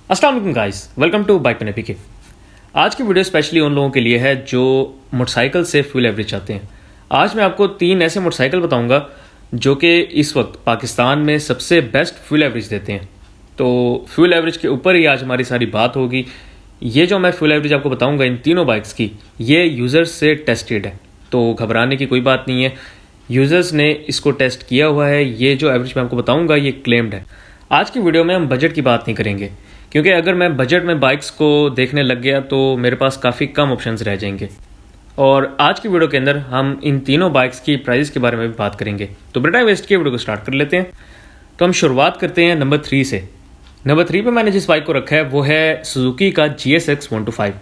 अस्सलाम वालेकुम guys, welcome to bike पीने पीके। आज की वीडियो स्पेशली उन लोगों के लिए है जो मोटरसाइकिल से फ्यूल एवरेज चाहते हैं। आज मैं आपको 3 ऐसे मोटरसाइकिल बताऊंगा जो कि इस वक्त पाकिस्तान में सबसे बेस्ट फ्यूल एवरेज देते हैं। तो फ्यूल एवरेज के ऊपर ही आज हमारी सारी बात होगी। ये जो मैं फ्यूल एवरेज आपको बताऊँगा इन तीनों बाइक्स की, ये यूज़र्स से टेस्टेड है, तो घबराने की कोई बात नहीं है। यूज़र्स ने इसको टेस्ट किया हुआ है। ये जो एवरेज मैं आपको बताऊँगा ये क्लेम्ड है। आज की वीडियो में हम बजट की बात नहीं करेंगे, क्योंकि अगर मैं बजट में बाइक्स को देखने लग गया तो मेरे पास काफ़ी कम ऑप्शंस रह जाएंगे। और आज की वीडियो के अंदर हम इन तीनों बाइक्स की प्राइस के बारे में भी बात करेंगे। तो बिना टाइम वेस्ट किए वीडियो को स्टार्ट कर लेते हैं। तो हम शुरुआत करते हैं नंबर 3 से। नंबर 3 पे मैंने जिस बाइक को रखा है वो है सुजुकी का GSX 125।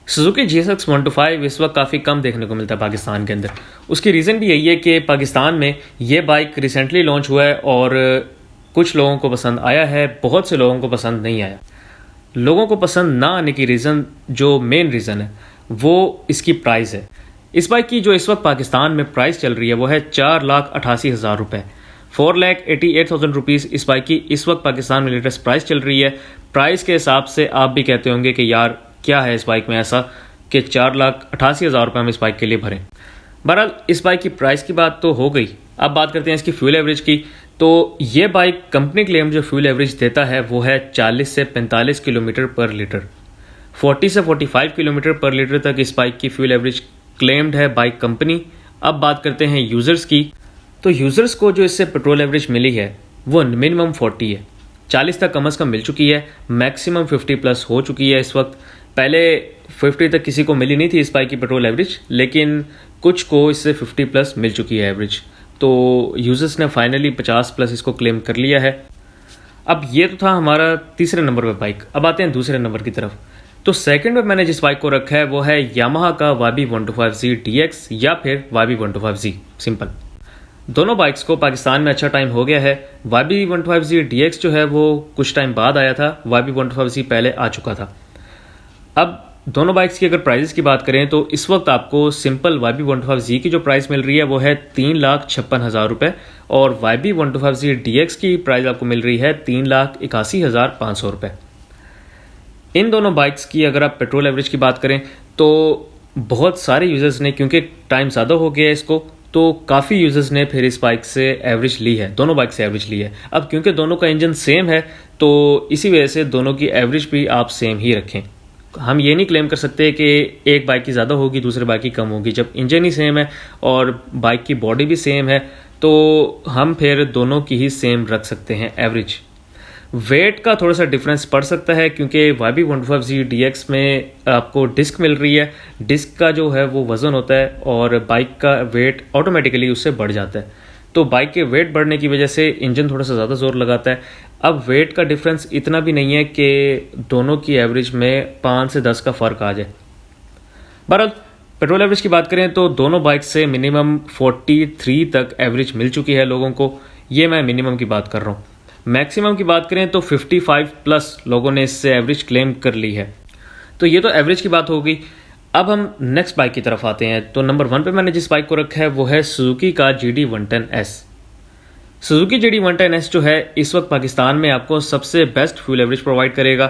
सुजुकी GSX 125 इस वक्त काफ़ी कम देखने को मिलता है पाकिस्तान के अंदर। उसकी रीज़न भी यही है कि पाकिस्तान में ये बाइक रिसेंटली लॉन्च हुआ है और कुछ लोगों को पसंद आया है, बहुत से लोगों को पसंद नहीं आया। लोगों को पसंद ना आने की रीज़न, जो मेन रीज़न है वो इसकी प्राइस है। इस बाइक की जो इस वक्त पाकिस्तान में प्राइस चल रही है वो है 4,88,000 रुपये, 4,88,000 रुपीज़ इस बाइक की इस वक्त पाकिस्तान में लेटेस्ट प्राइस चल रही है। प्राइस के हिसाब से आप भी कहते होंगे कि यार क्या है इस बाइक में ऐसा कि 4,88,000 रुपये हम इस बाइक के लिए भरें। बहरहाल इस बाइक की प्राइस की बात तो हो गई। अब बात करते हैं इसकी फ्यूल एवरेज की। तो ये बाइक कंपनी क्लेम जो फ्यूल एवरेज देता है वो है 40 से 45 किलोमीटर पर लीटर, 40 से 45 किलोमीटर पर लीटर तक इस बाइक की फ्यूल एवरेज क्लेम्ड है बाइक कंपनी। अब बात करते हैं यूज़र्स की। तो यूज़र्स को जो इससे पेट्रोल एवरेज मिली है वो मिनिमम 40 है, 40 तक कम से कम मिल चुकी है, मैक्सिमम 50 प्लस हो चुकी है इस वक्त। पहले 50 तक किसी को मिली नहीं थी इस बाइक की पेट्रोल एवरेज, लेकिन कुछ को इससे 50 प्लस मिल चुकी है एवरेज। तो यूज़र्स ने फाइनली 50 प्लस इसको क्लेम कर लिया है। अब ये तो था हमारा तीसरे नंबर पर बाइक। अब आते हैं दूसरे नंबर की तरफ। तो सेकंड में मैंने जिस बाइक को रखा है वो है यामाहा का YB125Z DX या फिर YB125Z सिंपल। दोनों बाइक्स को पाकिस्तान में अच्छा टाइम हो गया है। YB125Z DX जो है वो कुछ टाइम बाद आया था, YB125Z पहले आ चुका था। अब दोनों बाइक्स की अगर प्राइस की बात करें तो इस वक्त आपको सिंपल YB125Z की जो प्राइस मिल रही है वो है 3,56,000 रुपये और YB125Z DX की प्राइस आपको मिल रही है 3,81,500 रुपये। इन दोनों बाइक्स की अगर आप पेट्रोल एवरेज की बात करें तो बहुत सारे यूज़र्स ने, क्योंकि टाइम ज़्यादा हो गया है इसको, तो काफ़ी यूज़र्स ने फिर इस बाइक से एवरेज ली है, दोनों बाइक से एवरेज ली है। अब क्योंकि दोनों का इंजन सेम है तो इसी वजह से दोनों की एवरेज भी आप सेम ही रखें। हम ये नहीं क्लेम कर सकते कि एक बाइक की ज़्यादा होगी दूसरे बाइक की कम होगी। जब इंजन ही सेम है और बाइक की बॉडी भी सेम है तो हम फिर दोनों की ही सेम रख सकते हैं एवरेज। वेट का थोड़ा सा डिफरेंस पड़ सकता है क्योंकि YB125Z DX में आपको डिस्क मिल रही है। डिस्क का जो है वो वज़न होता है और बाइक का वेट ऑटोमेटिकली उससे बढ़ जाता है। तो बाइक के वेट बढ़ने की वजह से इंजन थोड़ा सा ज़्यादा जोर लगाता है। अब वेट का डिफरेंस इतना भी नहीं है कि दोनों की एवरेज में 5 से 10 का फ़र्क आ जाए। बहरहाल पेट्रोल एवरेज की बात करें तो दोनों बाइक से मिनिमम 43 तक एवरेज मिल चुकी है लोगों को। ये मैं मिनिमम की बात कर रहा हूँ। मैक्सिमम की बात करें तो 55 प्लस लोगों ने इससे एवरेज क्लेम कर ली है। तो ये तो एवरेज की बात हो गई। अब हम नेक्स्ट बाइक की तरफ आते हैं। तो नंबर 1 पे मैंने जिस बाइक को रखा है वो है सुजुकी का GD110S। सुजुकी GD110S जो है इस वक्त पाकिस्तान में आपको सबसे बेस्ट फ्यूल एवरेज प्रोवाइड करेगा।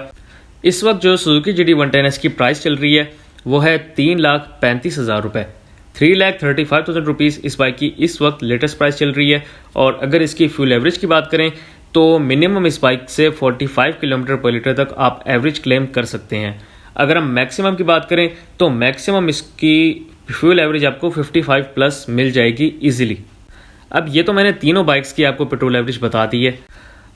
इस वक्त जो सुजुकी GD110S की प्राइस चल रही है वो है 3,35,000 रुपये, 3,35,000 रुपीज़ इस बाइक की इस वक्त लेटेस्ट प्राइस चल रही है। और अगर इसकी फ्यूल एवरेज की बात करें तो मिनिमम इस बाइक से 45 किलोमीटर पर लीटर तक आप एवरेज क्लेम कर सकते हैं। अगर हम मैक्सिमम की बात करें तो मैक्सिमम इसकी फ्यूल एवरेज आपको 55 प्लस मिल जाएगी इजीली। अब ये तो मैंने तीनों बाइक्स की आपको पेट्रोल एवरेज बता दी है।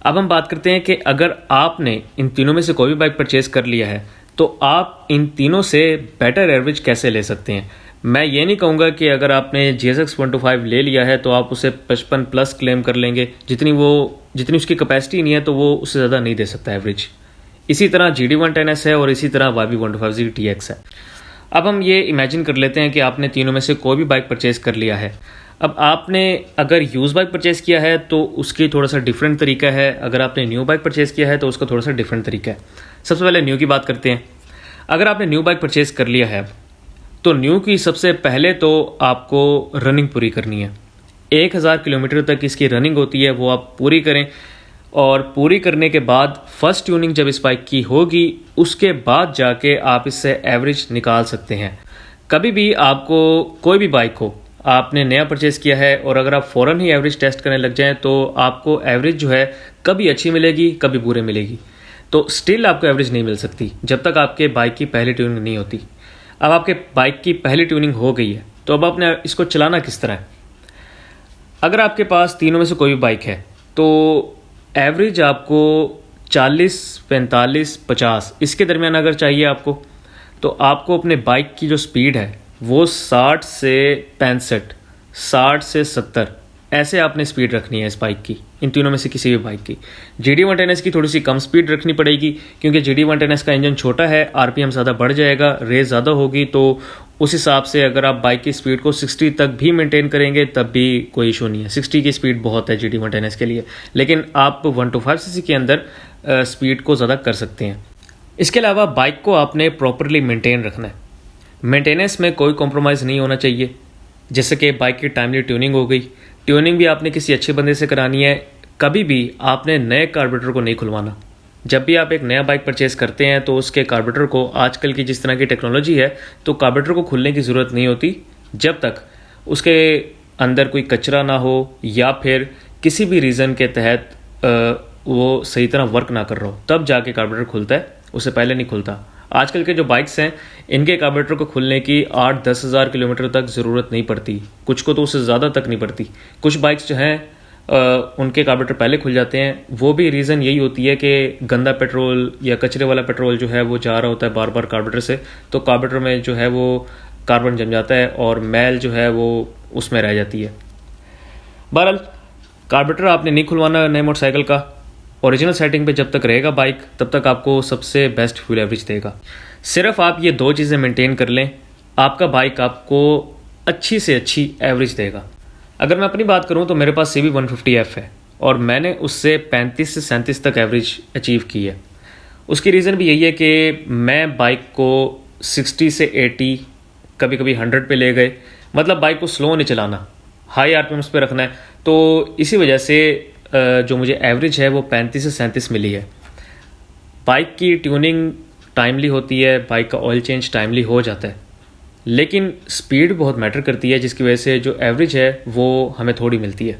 अब हम बात करते हैं कि अगर आपने इन तीनों में से कोई भी बाइक परचेज़ कर लिया है तो आप इन तीनों से बेटर एवरेज कैसे ले सकते हैं। मैं ये नहीं कहूँगा कि अगर आपने GSX 125 ले लिया है तो आप उसे 55 प्लस क्लेम कर लेंगे। जितनी उसकी कैपेसिटी नहीं है तो वो उससे ज़्यादा नहीं दे सकता एवरेज। इसी तरह GD110S है और इसी तरह YB125Z DX है। अब हम ये इमेजिन कर लेते हैं कि आपने तीनों में से कोई भी बाइक परचेज़ कर लिया है। अब आपने अगर यूज़ बाइक परचेज़ किया है तो उसकी थोड़ा सा डिफरेंट तरीका है, अगर आपने न्यू बाइक परचेज़ किया है तो उसका थोड़ा सा डिफरेंट तरीका है। सबसे पहले न्यू की बात करते हैं। अगर आपने न्यू बाइक परचेज़ कर लिया है तो न्यू की सबसे पहले तो आपको रनिंग पूरी करनी है। 1,000 किलोमीटर तक इसकी रनिंग होती है, वो आप पूरी करें। और पूरी करने के बाद फर्स्ट ट्यूनिंग जब इस बाइक की होगी उसके बाद जाके आप इससे एवरेज निकाल सकते हैं। कभी भी आपको कोई भी बाइक हो, आपने नया परचेज़ किया है और अगर आप फ़ौरन ही एवरेज टेस्ट करने लग जाएं तो आपको एवरेज जो है कभी अच्छी मिलेगी कभी बुरे मिलेगी। तो स्टिल आपको एवरेज नहीं मिल सकती जब तक आपके बाइक की पहली ट्यूनिंग नहीं होती। अब आपके बाइक की पहली ट्यूनिंग हो गई है तो अब आपने इसको चलाना किस तरह है। अगर आपके पास तीनों में से कोई भी बाइक है तो एवरेज आपको 40, 45, 50 इसके दरमियान अगर चाहिए आपको, तो आपको अपने बाइक की जो स्पीड है वो 60 से 65, 60 से 70 ऐसे आपने स्पीड रखनी है इस बाइक की, इन तीनों में से किसी भी बाइक की। GD110S की थोड़ी सी कम स्पीड रखनी पड़ेगी क्योंकि GD110S का इंजन छोटा है, RPM ज़्यादा बढ़ जाएगा, रेस ज़्यादा होगी, तो उस हिसाब से अगर आप बाइक की स्पीड को 60 तक भी मेंटेन करेंगे तब भी कोई इशू नहीं है। 60 की स्पीड बहुत है GD110S के लिए, लेकिन आप 125cc के अंदर स्पीड को ज़्यादा कर सकते हैं। इसके अलावा बाइक को आपने प्रॉपरली मेंटेन रखना है। मेंटेनेंस में कोई कॉम्प्रोमाइज़ नहीं होना चाहिए। जैसे कि बाइक की टाइमली ट्यूनिंग हो गई, ट्यूनिंग भी आपने किसी अच्छे बंदे से करानी है। कभी भी आपने नए कार्बोरेटर को नहीं खुलवाना। जब भी आप एक नया बाइक परचेज़ करते हैं तो उसके कार्बोरेटर को, आजकल की जिस तरह की टेक्नोलॉजी है, तो कार्बोरेटर को खुलने की ज़रूरत नहीं होती जब तक उसके अंदर कोई कचरा ना हो या फिर किसी भी रीज़न के तहत वो सही तरह वर्क ना कर रहा हो, तब जाके कार्बोरेटर खुलता है, उससे पहले नहीं खुलता। आजकल के जो बाइक्स हैं इनके कार्बोरेटर को खुलने की 8-10 हज़ार किलोमीटर तक ज़रूरत नहीं पड़ती, कुछ को तो उससे ज़्यादा तक नहीं पड़ती। कुछ बाइक्स जो हैं उनके कार्बोरेटर पहले खुल जाते हैं। वो भी रीज़न यही होती है कि गंदा पेट्रोल या कचरे वाला पेट्रोल जो है वो जा रहा होता है बार बार कार्बोरेटर से, तो कार्बोरेटर में जो है वो कार्बन जम जाता है और मैल जो है वो उसमें रह जाती है। बहरहाल कार्बोरेटर आपने नहीं खुलवाना नए मोटरसाइकिल का। ओरिजिनल सेटिंग पे जब तक रहेगा बाइक तब तक आपको सबसे बेस्ट फ्यूल एवरेज देगा। सिर्फ आप ये दो चीज़ें मेंटेन कर लें, आपका बाइक आपको अच्छी से अच्छी एवरेज देगा। अगर मैं अपनी बात करूं तो मेरे पास CB150F है और मैंने उससे 35 से 37 तक एवरेज अचीव की है। उसकी रीज़न भी यही है कि मैं बाइक को 60 से 80, कभी कभी 100 पे ले गए, मतलब बाइक को स्लो नहीं चलाना, हाई RPMs पे रखना है। तो इसी वजह से जो मुझे एवरेज है वो 35 से 37 मिली है। बाइक की ट्यूनिंग टाइमली होती है, बाइक का ऑयल चेंज टाइमली हो जाता है, लेकिन स्पीड बहुत मैटर करती है जिसकी वजह से जो एवरेज है वो हमें थोड़ी मिलती है।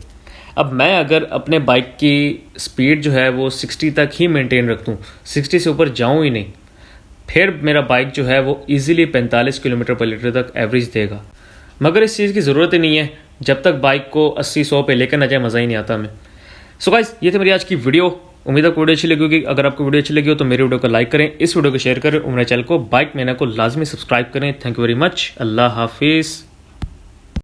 अब मैं अगर अपने बाइक की स्पीड जो है वो 60 तक ही मेंटेन रख दूँ, 60 से ऊपर जाऊँ ही नहीं, फिर मेरा बाइक जो है वो ईज़िली 45 किलोमीटर पर लीटर तक एवरेज देगा। मगर इस चीज़ की ज़रूरत ही नहीं है, जब तक बाइक को 80-100 पे लेकर ना जाए मज़ा ही नहीं आता हमें। सो गाइस, ये थी मेरी आज की वीडियो। उम्मीद है आपको वीडियो अच्छी लगी होगी। अगर आपको वीडियो अच्छी लगी हो तो मेरे वीडियो को लाइक करें, इस वीडियो को शेयर करें और मेरे चैनल को बाइक मैना को लाजमी सब्सक्राइब करें। Thank you very much. अल्लाह हाफिज़।